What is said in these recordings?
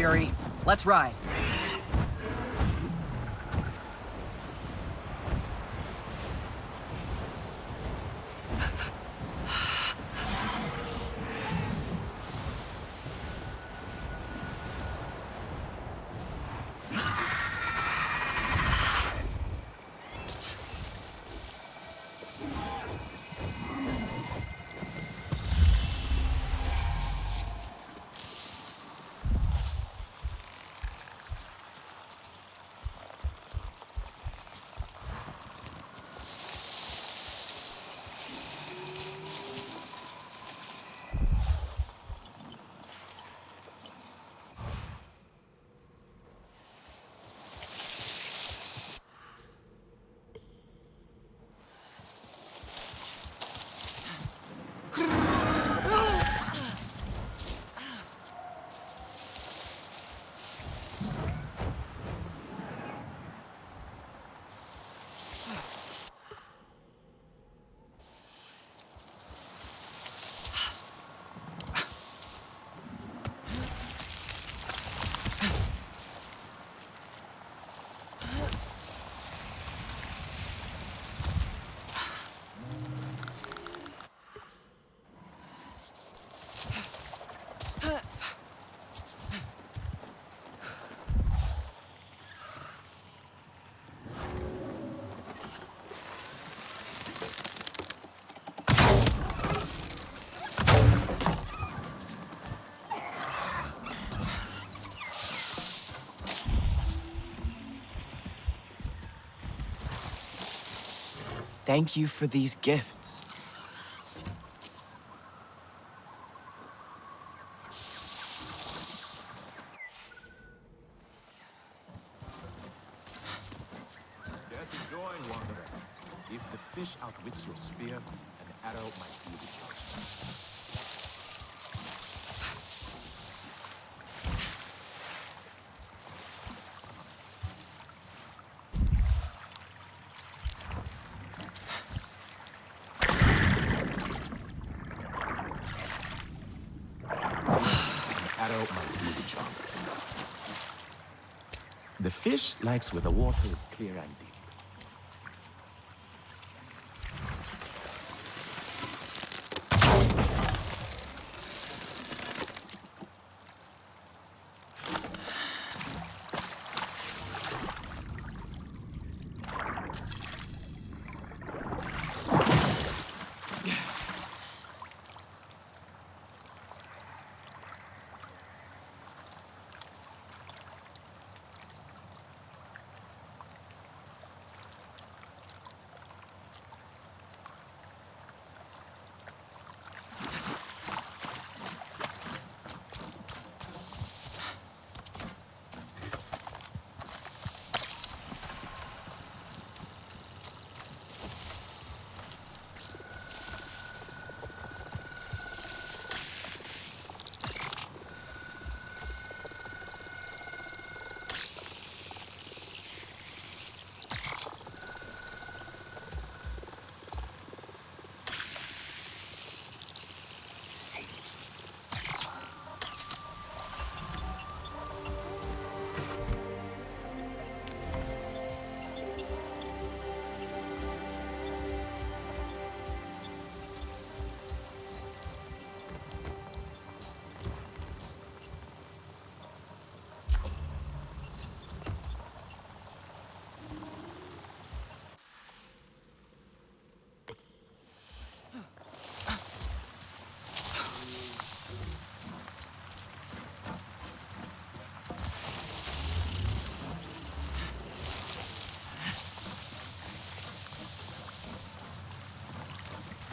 Fury. Let's ride. Thank you for these gifts. Dare to join, Wanderer. If the fish outwits your spear, an arrow might do the job. The fish likes where the water is clear and deep.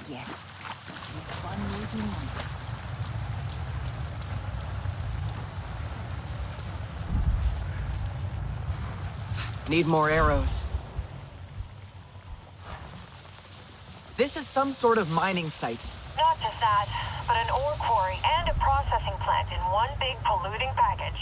Yes, this one will do nice. Need more arrows. This is some sort of mining site. Not just that, but an ore quarry and a processing plant in one big polluting package.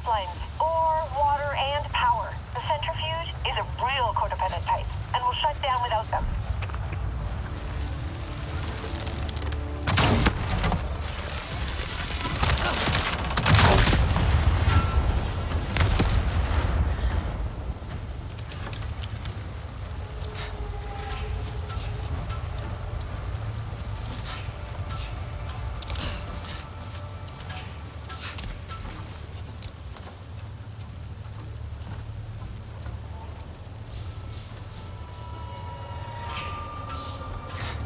pipelines, or water and power. The centrifuge is a real codependent type, and will shut down without them.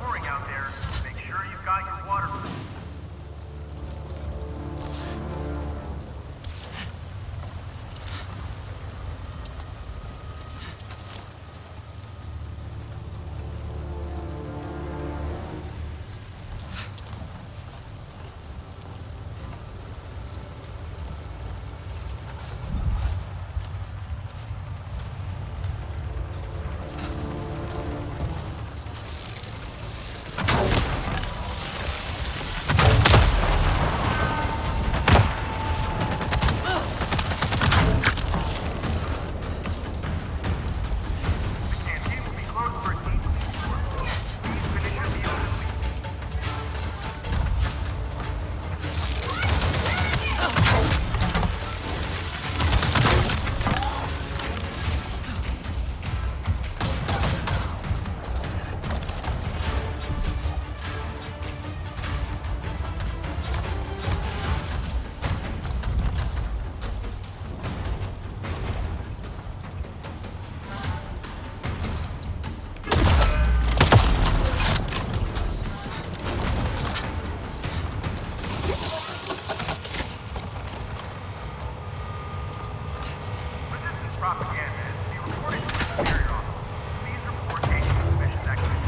Pouring out there. Make sure you've got your water. Can't keep me close for a deep. Please finish your meal. Resistance propaganda is to be reported to the superior officer. Please report any suspicious activity.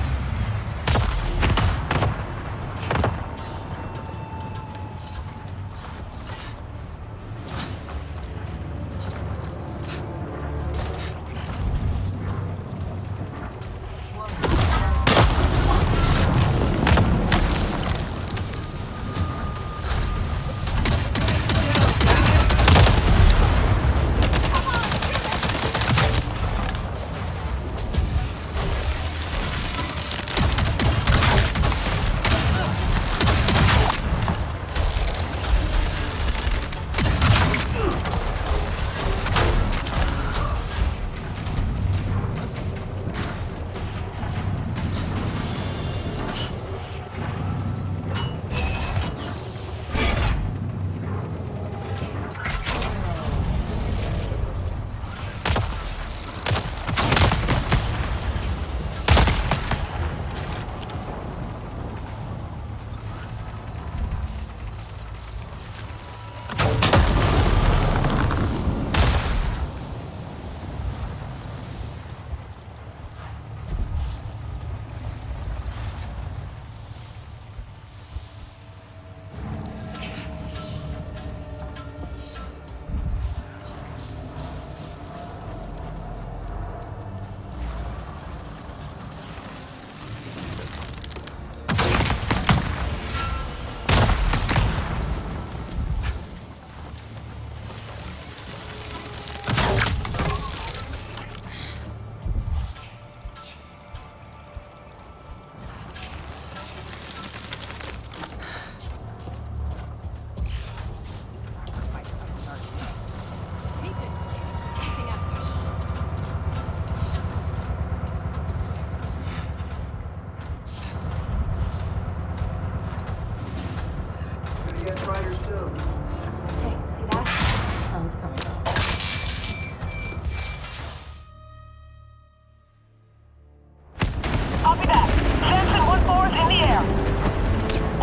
Copy that. Samson 1-4 is in the air.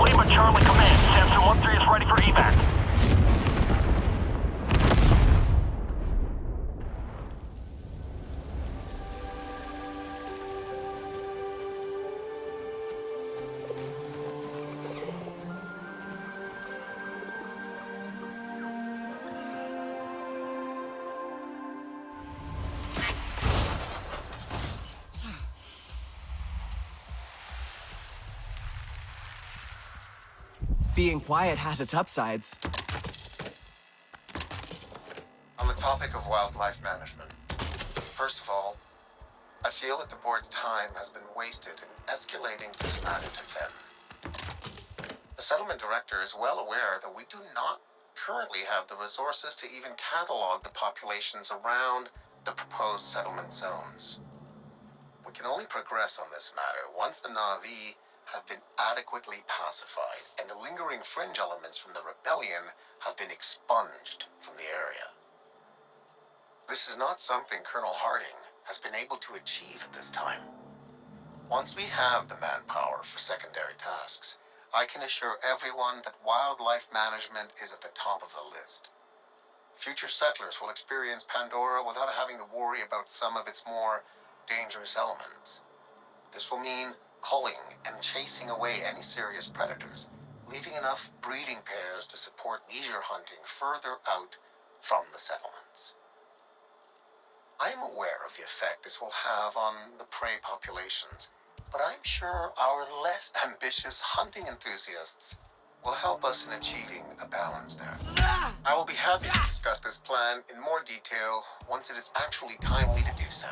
Lima Charlie Command. Samson 1-3 is ready for evac. Being quiet has its upsides. topic of wildlife management. First of all, I feel that the board's time has been wasted in escalating this matter to them. The settlement director is well aware that we do not currently have the resources to even catalog the populations around the proposed settlement zones. We can only progress on this matter once the Na'vi have been adequately pacified and the lingering fringe elements from the rebellion have been expunged from the area. This is not something Colonel Harding has been able to achieve at this time. Once we have the manpower for secondary tasks, I can assure everyone that wildlife management is at the top of the list. Future settlers will experience Pandora without having to worry about some of its more dangerous elements. This will mean culling and chasing away any serious predators, leaving enough breeding pairs to support leisure hunting further out from the settlements. I am aware of the effect this will have on the prey populations, but I'm sure our less ambitious hunting enthusiasts will help us in achieving a balance there. I will be happy to discuss this plan in more detail once it is actually timely to do so.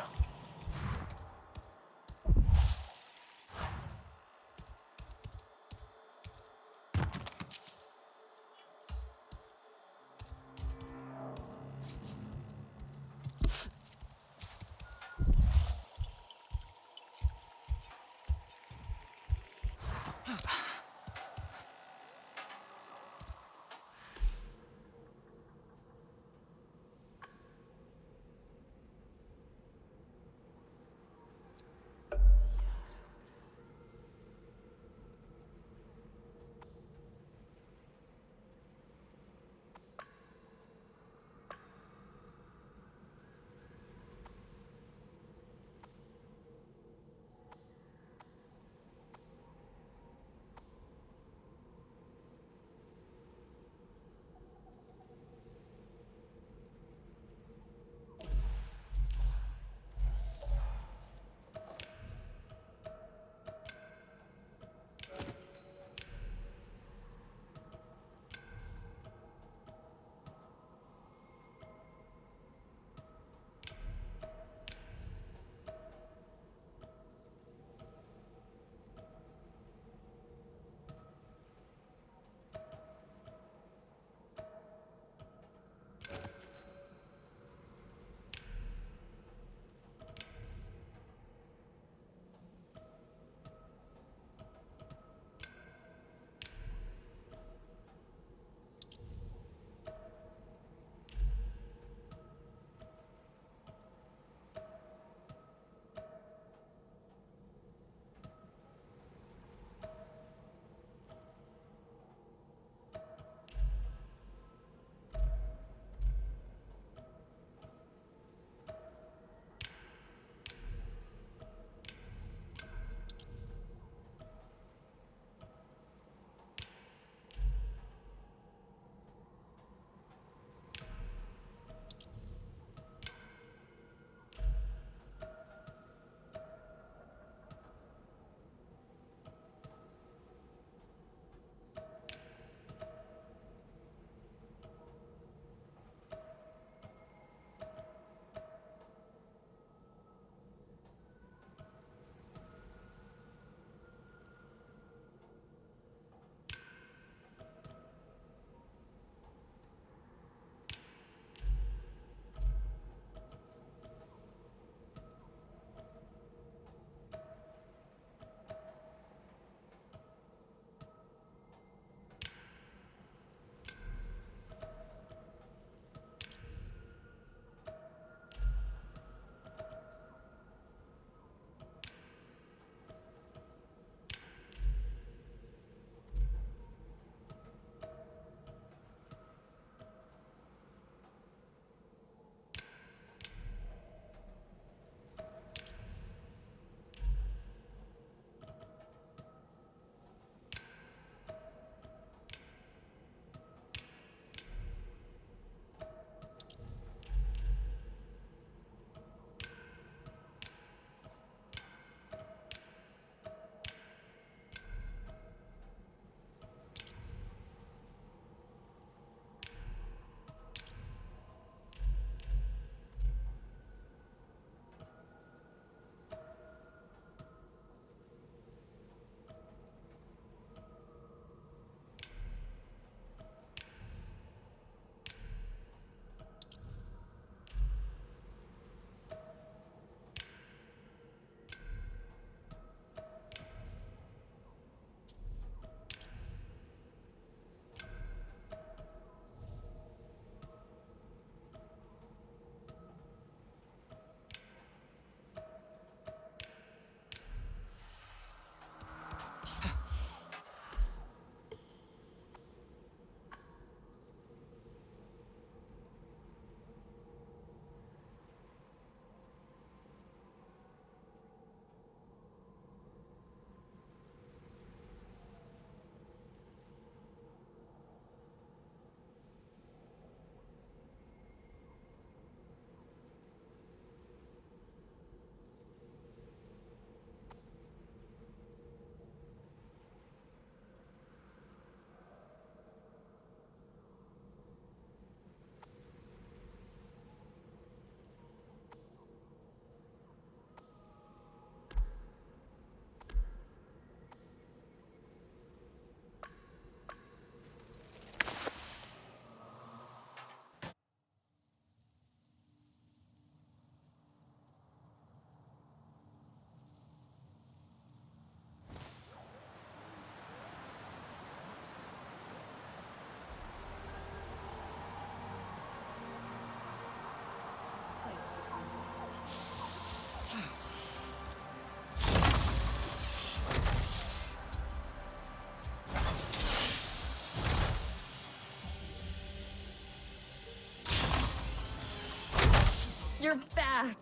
you're back.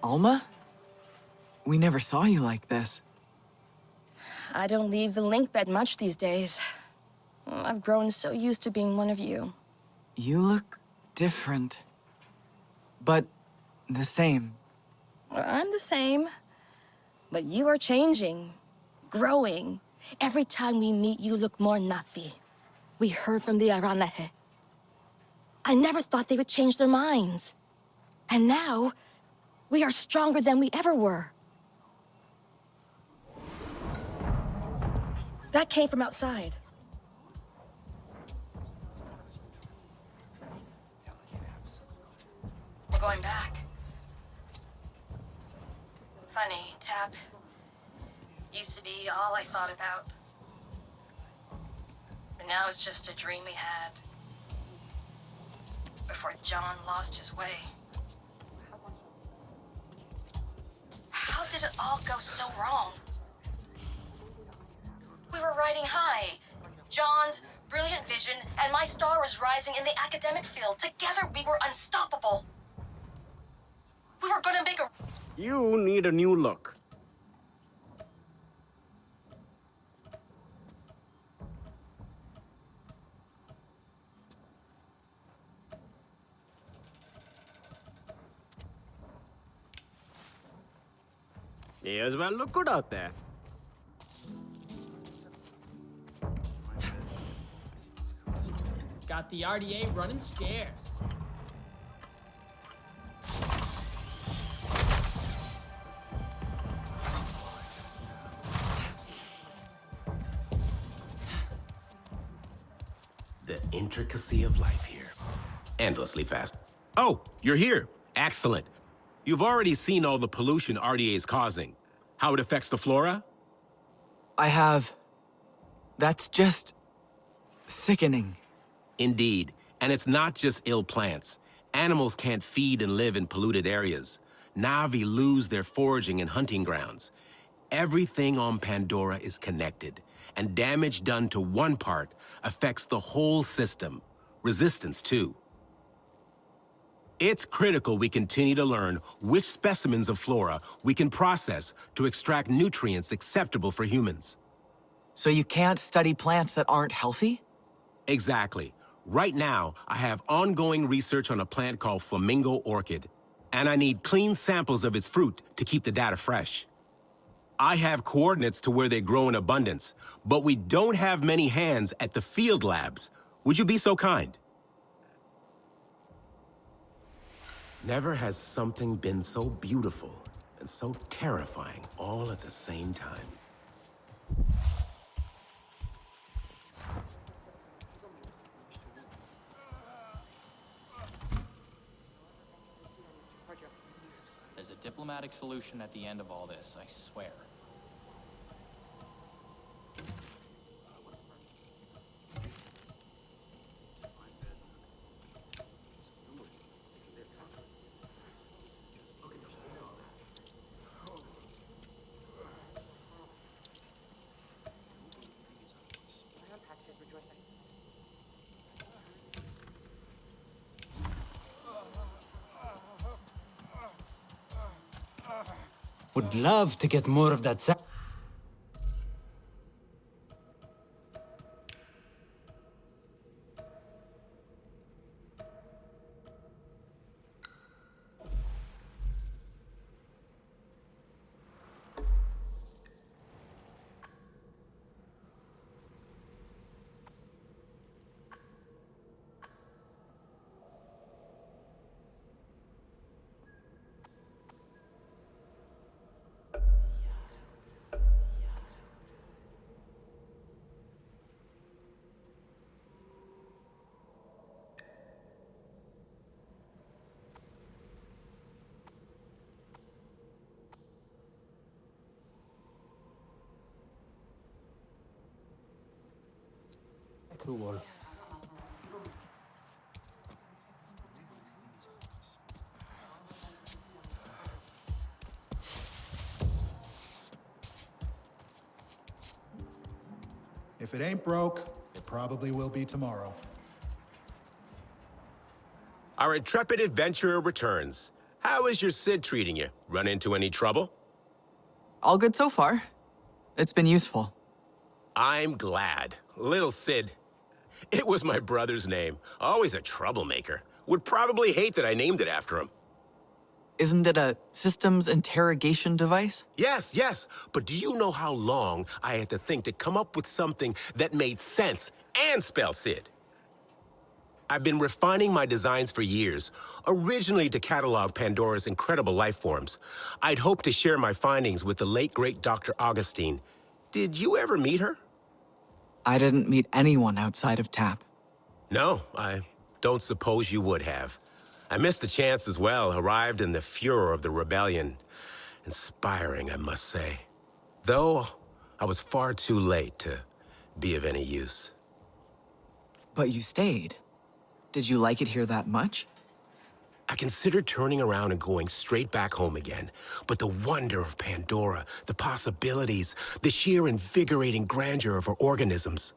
Alma? We never saw you like this. I don't leave the link bed much these days. I've grown so used to being one of you. You look different. But the same. I'm the same. But you are changing, growing. Every time we meet, you look more Nafi. We heard from the Aranahe. I never thought they would change their minds. And now, we are stronger than we ever were. That came from outside. We're going back. Funny, Tab. Used to be all I thought about. But now it's just a dream we had. Before John lost his way. How did it all go so wrong? We were riding high. John's brilliant vision and my star was rising in the academic field. Together we were unstoppable. We were gonna make a... You need a new look. May as well look good out there. Got the RDA running scares. The intricacy of life here. Endlessly fast. Oh, you're here. Excellent. You've already seen all the pollution RDA is causing. How it affects the flora? I have. That's just sickening. Indeed. And it's not just ill plants. Animals can't feed and live in polluted areas. Na'vi lose their foraging and hunting grounds. Everything on Pandora is connected, and damage done to one part affects the whole system. Resistance, too. It's critical we continue to learn which specimens of flora we can process to extract nutrients acceptable for humans. So you can't study plants that aren't healthy? Exactly. Right now, I have ongoing research on a plant called flamingo orchid, and I need clean samples of its fruit to keep the data fresh. I have coordinates to where they grow in abundance, but we don't have many hands at the field labs. Would you be so kind? Never has something been so beautiful and so terrifying all at the same time. There's a diplomatic solution at the end of all this, I swear. Would love to get more of that. Cool. If it ain't broke, it probably will be tomorrow. Our intrepid adventurer returns. How is your Sid treating you? Run into any trouble? All good so far. It's been useful. I'm glad. Little Sid. It was my brother's name. Always a troublemaker. Would probably hate that I named it after him. Isn't it a systems interrogation device? Yes, yes. But do you know how long I had to think to come up with something that made sense and spell Sid? I've been refining my designs for years, originally to catalog Pandora's incredible life forms. I'd hoped to share my findings with the late, great Dr. Augustine. Did you ever meet her? I didn't meet anyone outside of TAP. No, I don't suppose you would have. I missed the chance as well, arrived in the furor of the rebellion. Inspiring, I must say. Though, I was far too late to be of any use. But you stayed. Did you like it here that much? I considered turning around and going straight back home again. But the wonder of Pandora, the possibilities, the sheer invigorating grandeur of her organisms.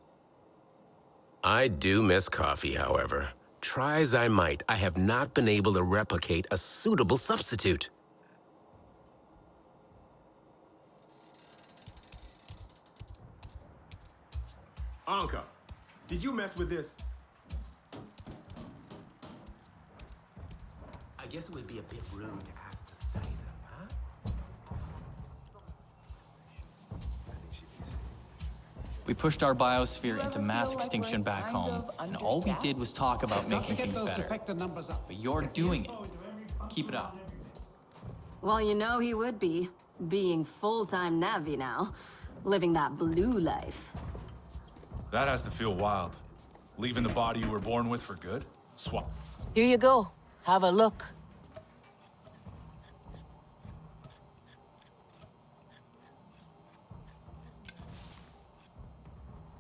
I do miss coffee, however. Try as I might, I have not been able to replicate a suitable substitute. Anka, did you mess with this? I guess it would be a bit rude to ask to say them, huh? We pushed our biosphere into mass extinction back home, and all we did was talk about making things better. But you're doing it. Keep it up. Well, you know he would be, being full-time Navi now, living that blue life. That has to feel wild. Leaving the body you were born with for good? Swap. Here you go. Have a look.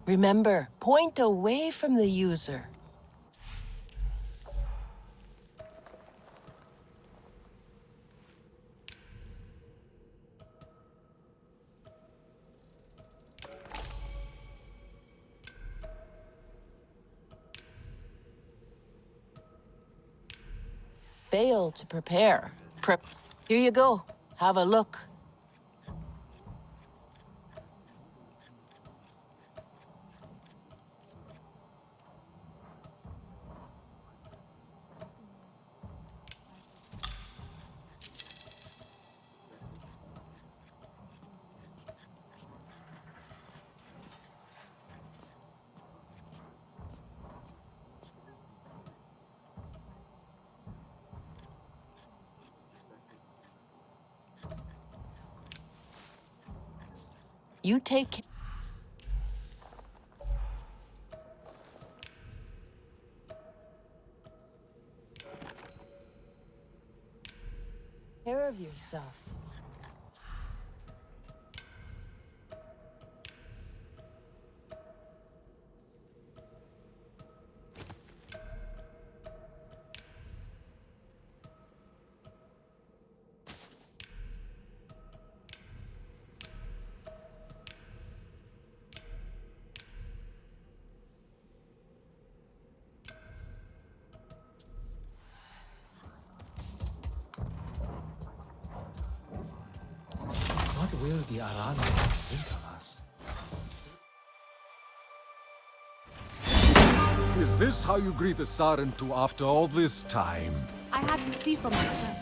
Remember, point away from the user. Fail to prepare. Here you go. Have a look. You take care of yourself. What will the Arana think of us? Is this how you greet the Sarentu after all this time? I had to see for myself.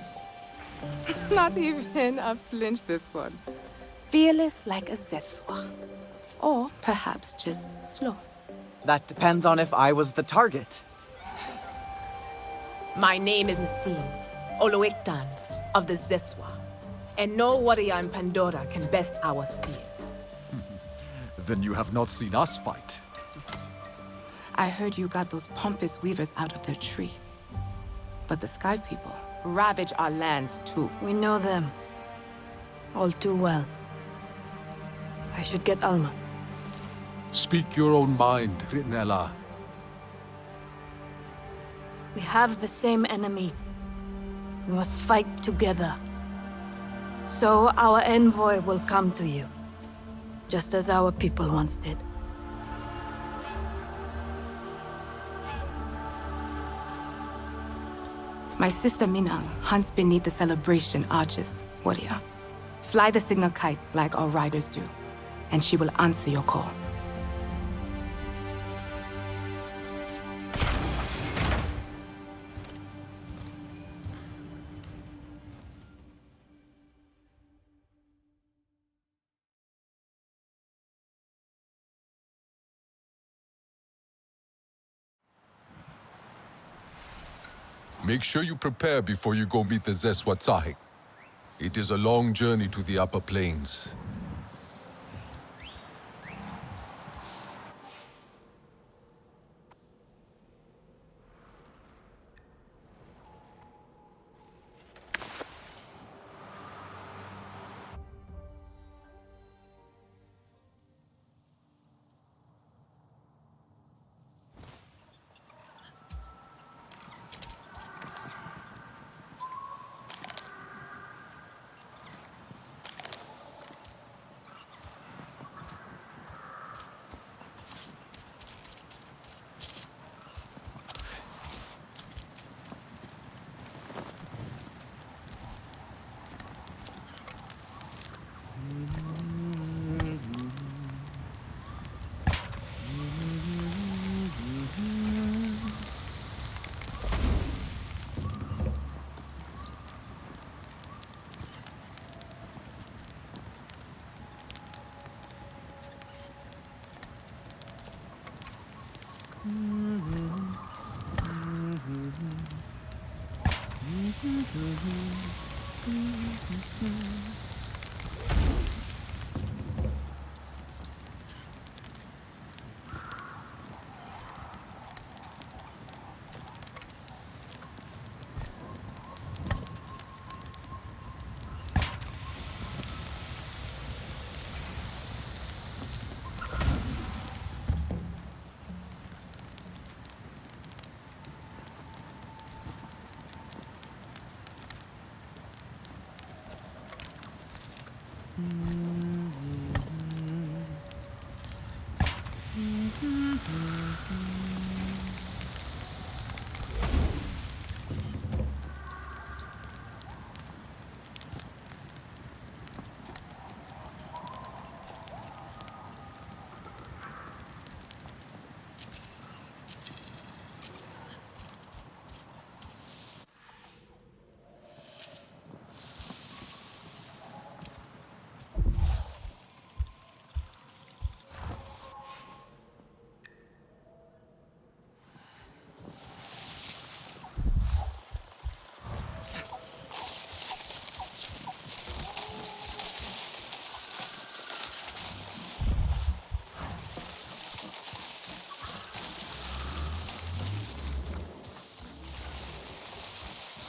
Not even a flinch, this one. Fearless like a Zeswa. Or perhaps just slow. That depends on if I was the target. My name is Nassim, Oloiktan of the Zeswa. And no warrior in Pandora can best our spears. Then you have not seen us fight. I heard you got those pompous weavers out of their tree. But the Sky People ravage our lands too. We know them. All too well. I should get Alma. Speak your own mind, Ritnella. We have the same enemy. We must fight together. So our envoy will come to you, just as our people once did. My sister Minang hunts beneath the celebration arches, warrior. Fly the signal kite like all riders do, and she will answer your call. Make sure you prepare before you go meet the Zeswatsahic. It is a long journey to the upper plains.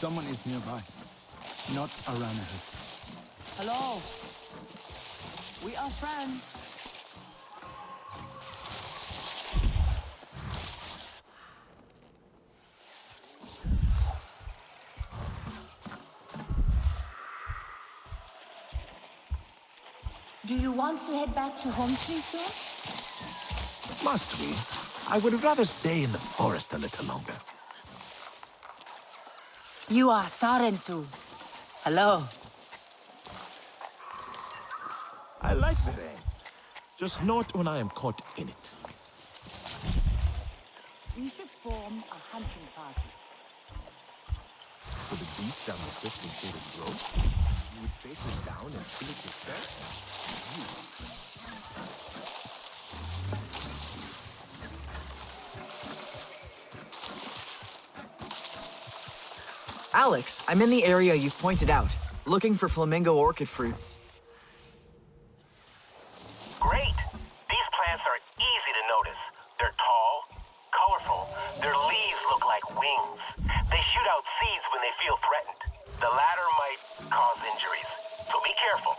Someone is nearby, not around it. Hello. We are friends. Do you want to head back to Hometree soon? Must we? I would rather stay in the forest a little longer. You are Sarentu. Hello. I like the rain. Just not when I am caught in it. We should form a hunting party. For the beast down the twisting shaded road, you would face it down and kill it yourself? Alex, I'm in the area you've pointed out, looking for flamingo orchid fruits. Great! These plants are easy to notice. They're tall, colorful. Their leaves look like wings. They shoot out seeds when they feel threatened. The latter might cause injuries, so be careful.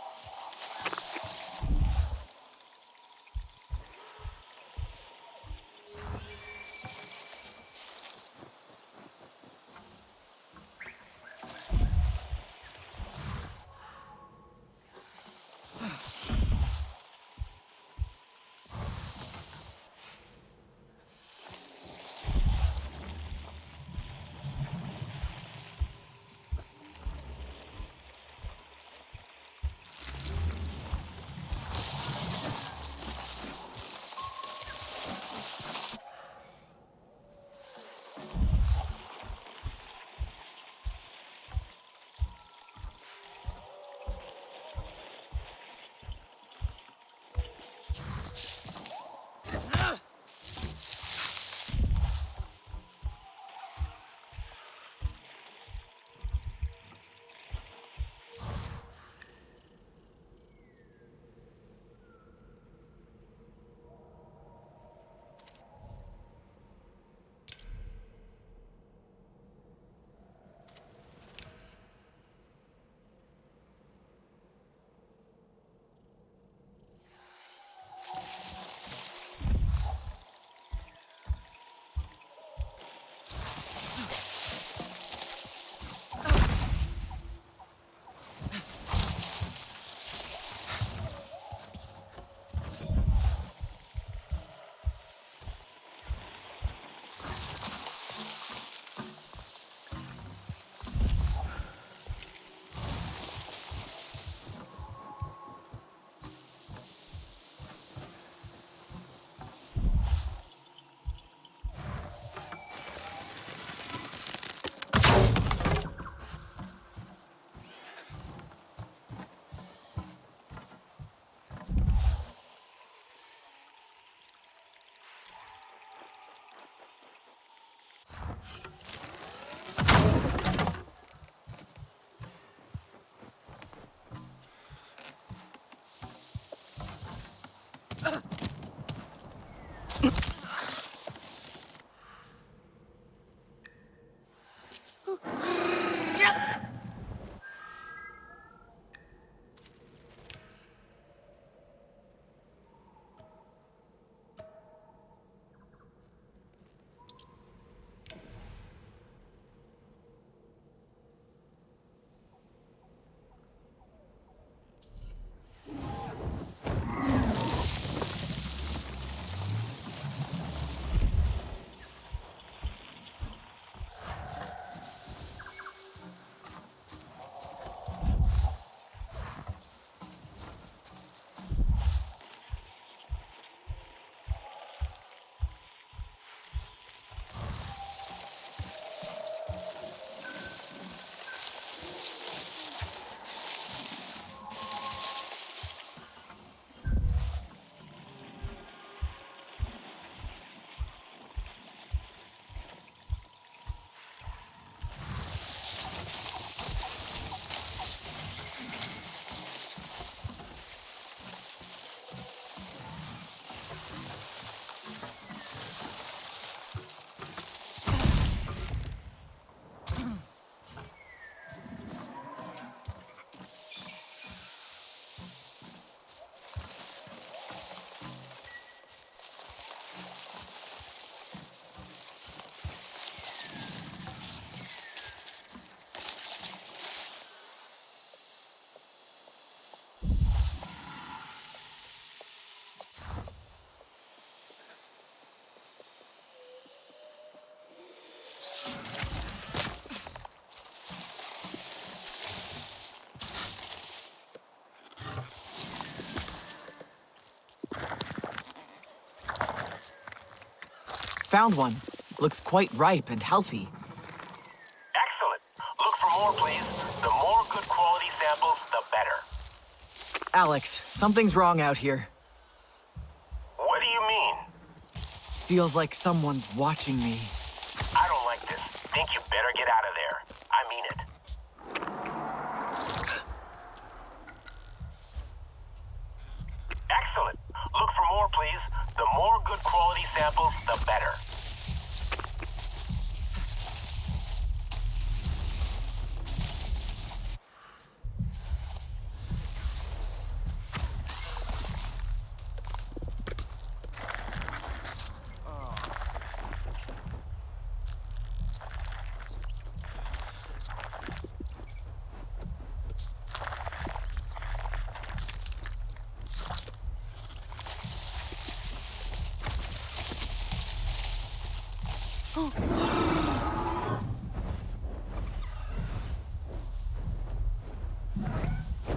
Found one. Looks quite ripe and healthy. Excellent. Look for more, please. The more good quality samples, the better. Alex, something's wrong out here. What do you mean? Feels like someone's watching me. I don't like this. Think you better get out of there. I mean it. Excellent. Look for more, please. The more good quality samples, the better.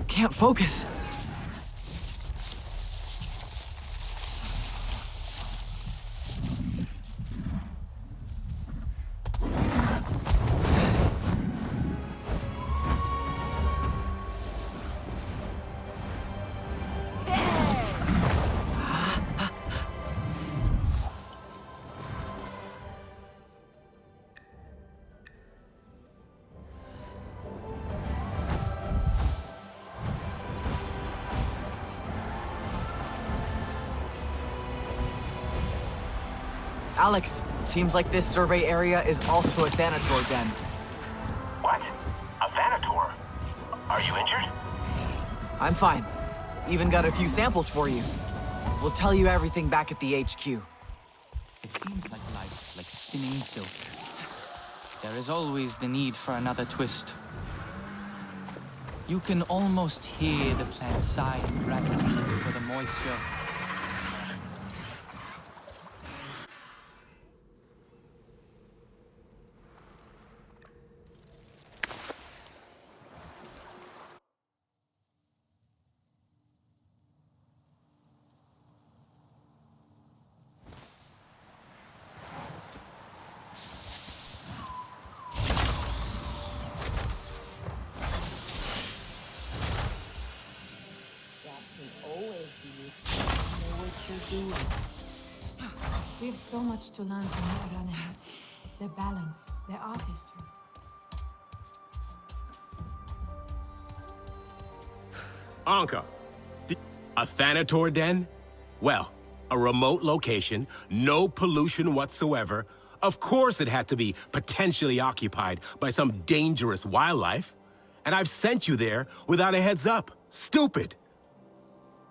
Can't focus. Alex, seems like this survey area is also a Thanator den. What? A Thanator? Are you injured? I'm fine. Even got a few samples for you. We'll tell you everything back at the HQ. It seems like life is like spinning silk. There is always the need for another twist. You can almost hear the plant sigh in gratitude for the moisture. We have so much to learn from the Aranehead. Their balance, their art history. Anka, a Thanator den? Well, a remote location, no pollution whatsoever. Of course it had to be potentially occupied by some dangerous wildlife. And I've sent you there without a heads up. Stupid.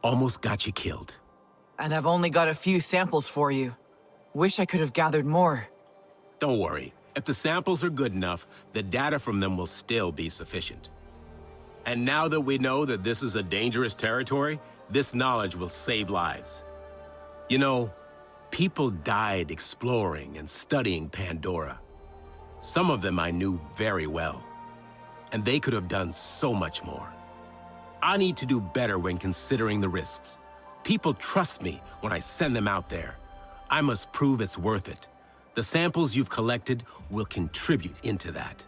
Almost got you killed. And I've only got a few samples for you. Wish I could have gathered more. Don't worry. If the samples are good enough, the data from them will still be sufficient. And now that we know that this is a dangerous territory, this knowledge will save lives. You know, people died exploring and studying Pandora. Some of them I knew very well. And they could have done so much more. I need to do better when considering the risks. People trust me when I send them out there. I must prove it's worth it. The samples you've collected will contribute into that.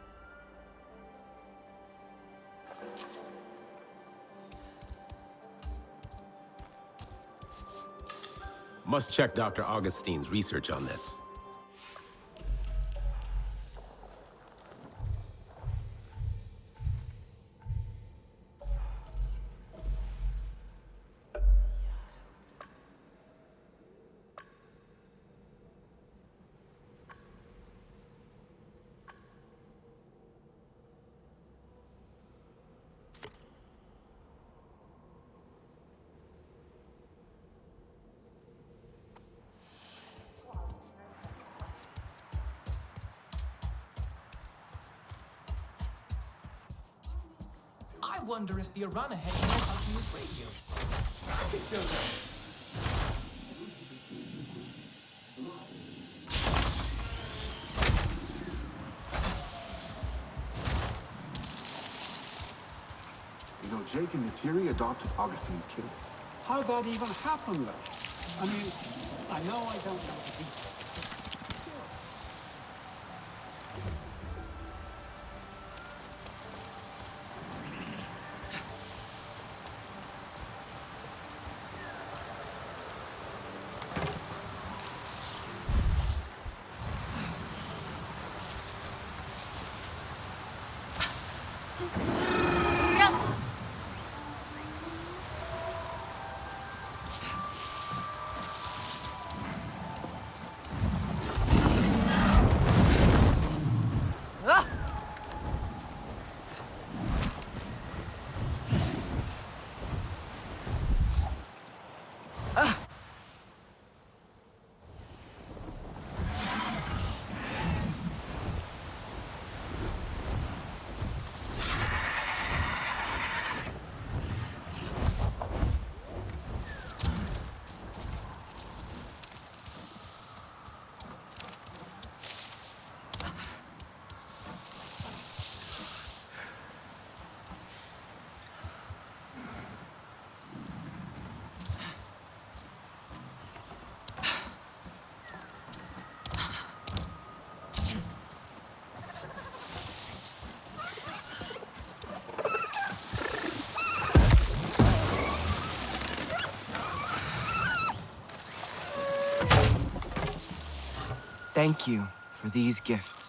Must check Dr. Augustine's research on this. I wonder if the Arana head knows how to use radios. I could go there. You know, Jake and Neytiri adopted Augustine's kid. How'd that even happen, though? I mean, I know I don't know the details. Thank you for these gifts.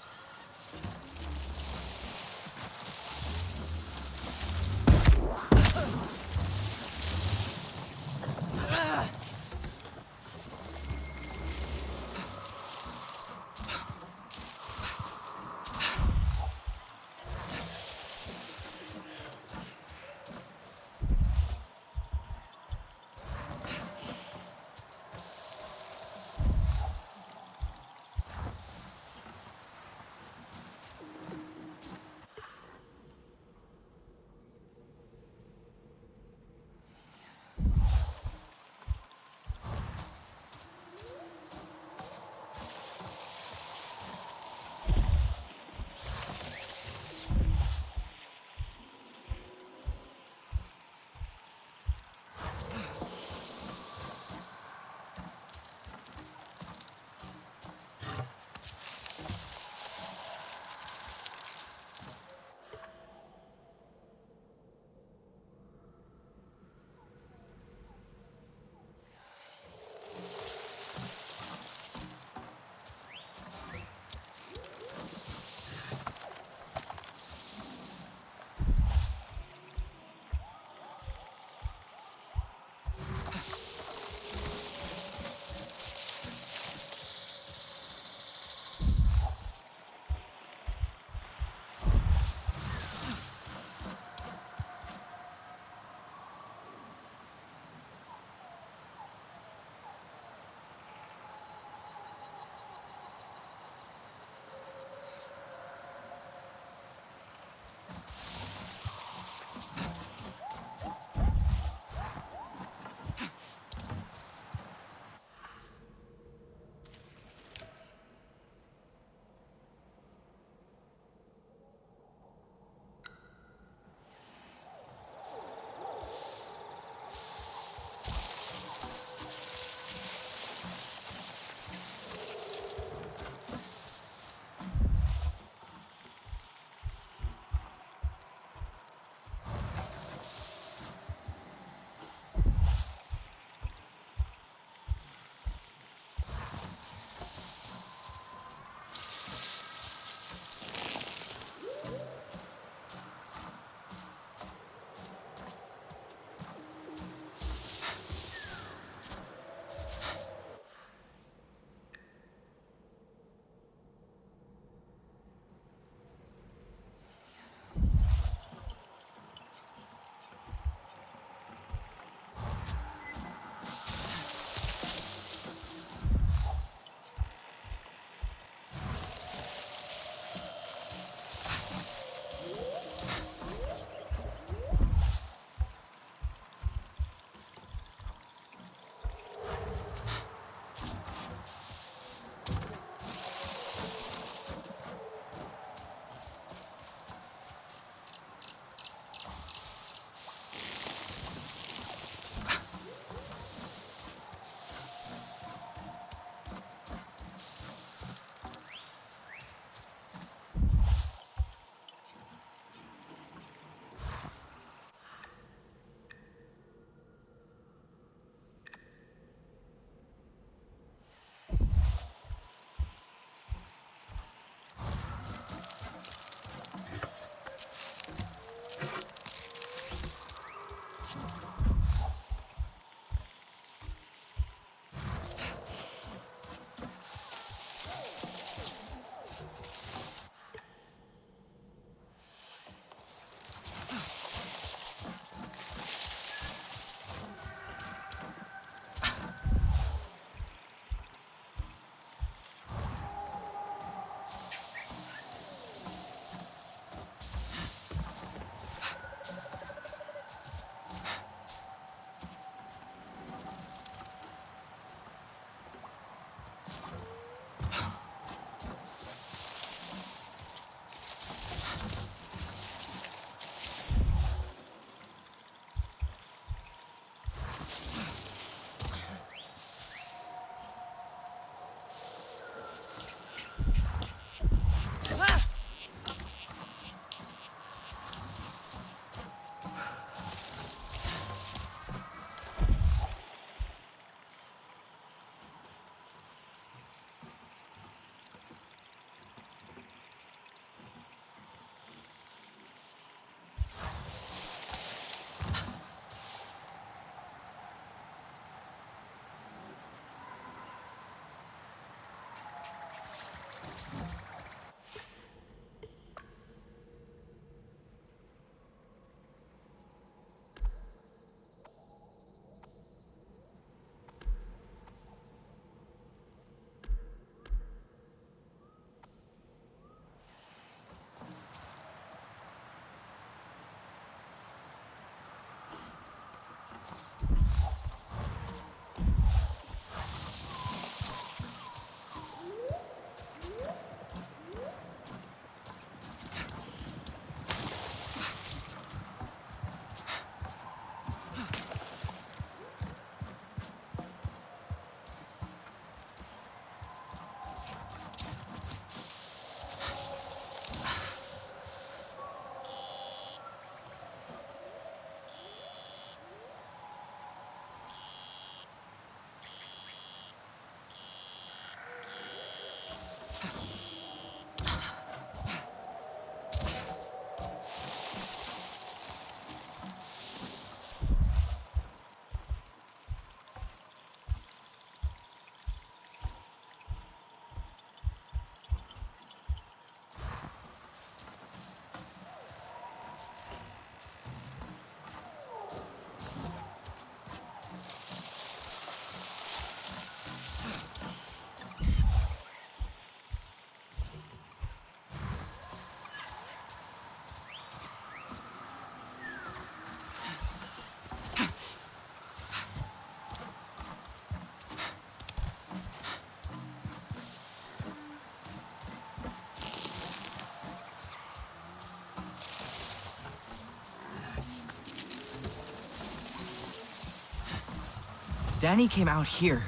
Danny came out here,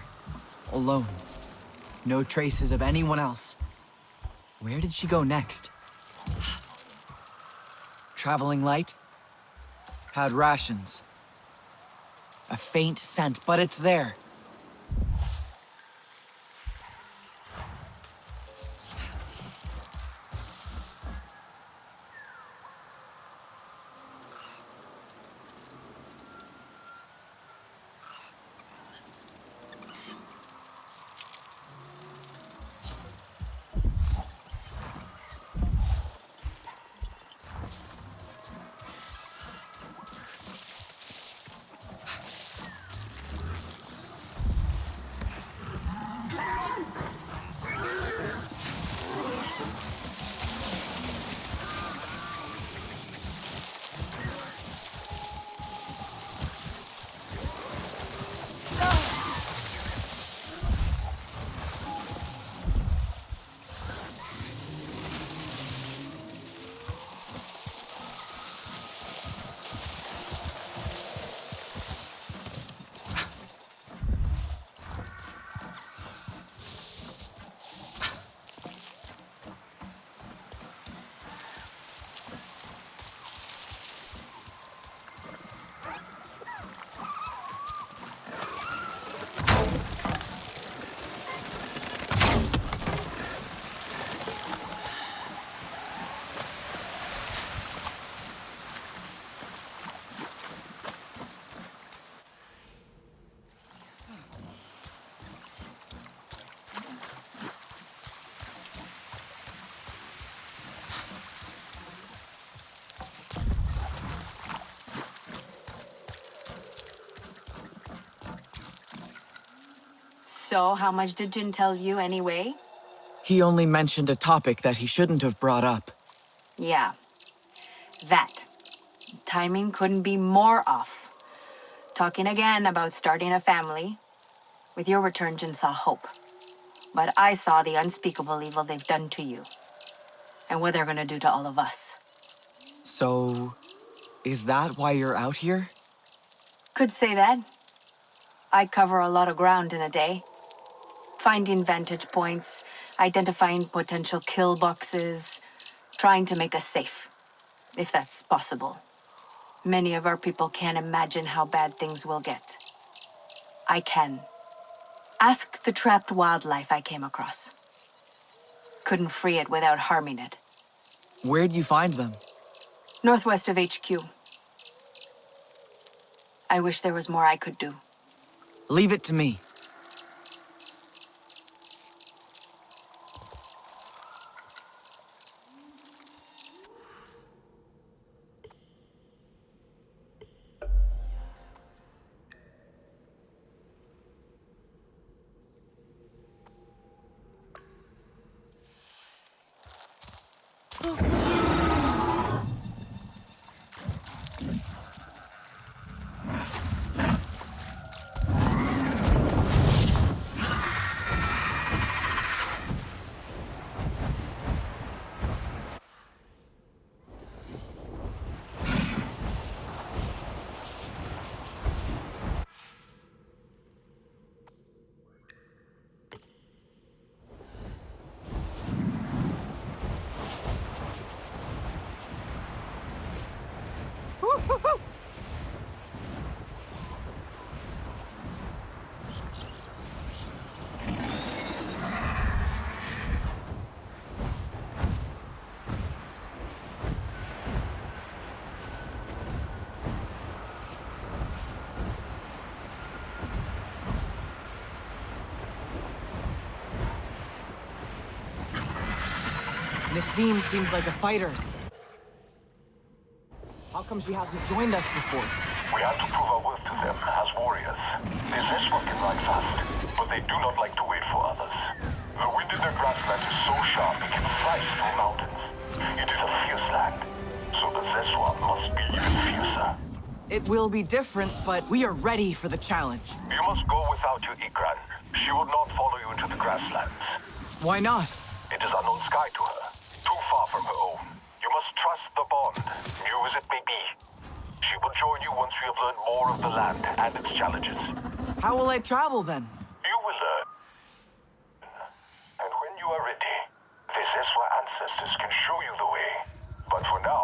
alone. No traces of anyone else. Where did she go next? Traveling light? Had rations. A faint scent, but it's there. So, how much did Jin tell you anyway? He only mentioned a topic that he shouldn't have brought up. Yeah. That. Timing couldn't be more off. Talking again about starting a family. With your return, Jin saw hope. But I saw the unspeakable evil they've done to you. And what they're gonna do to all of us. So, is that why you're out here? Could say that. I cover a lot of ground in a day. Finding vantage points, identifying potential kill boxes, trying to make us safe, if that's possible. Many of our people can't imagine how bad things will get. I can. Ask the trapped wildlife I came across. Couldn't free it without harming it. Where'd you find them? Northwest of HQ. I wish there was more I could do. Leave it to me. Nassim seems like a fighter. How come she hasn't joined us before? We have to prove our worth to them as warriors. The Zeswa can ride fast, but they do not like to wait for others. The wind in their grassland is so sharp it can slice through mountains. It is a fierce land, so the Zeswa must be even fiercer. It will be different, but we are ready for the challenge. You must go without your Ikran. She would not follow you into the grasslands. Why not? It is unknown sky to her, too far from her own. You must trust the bond, new as it may be. She will join you once we have learned more of the land and its challenges. How will I travel then? You will learn. And when you are ready, the Zeswa ancestors can show you the way. But for now,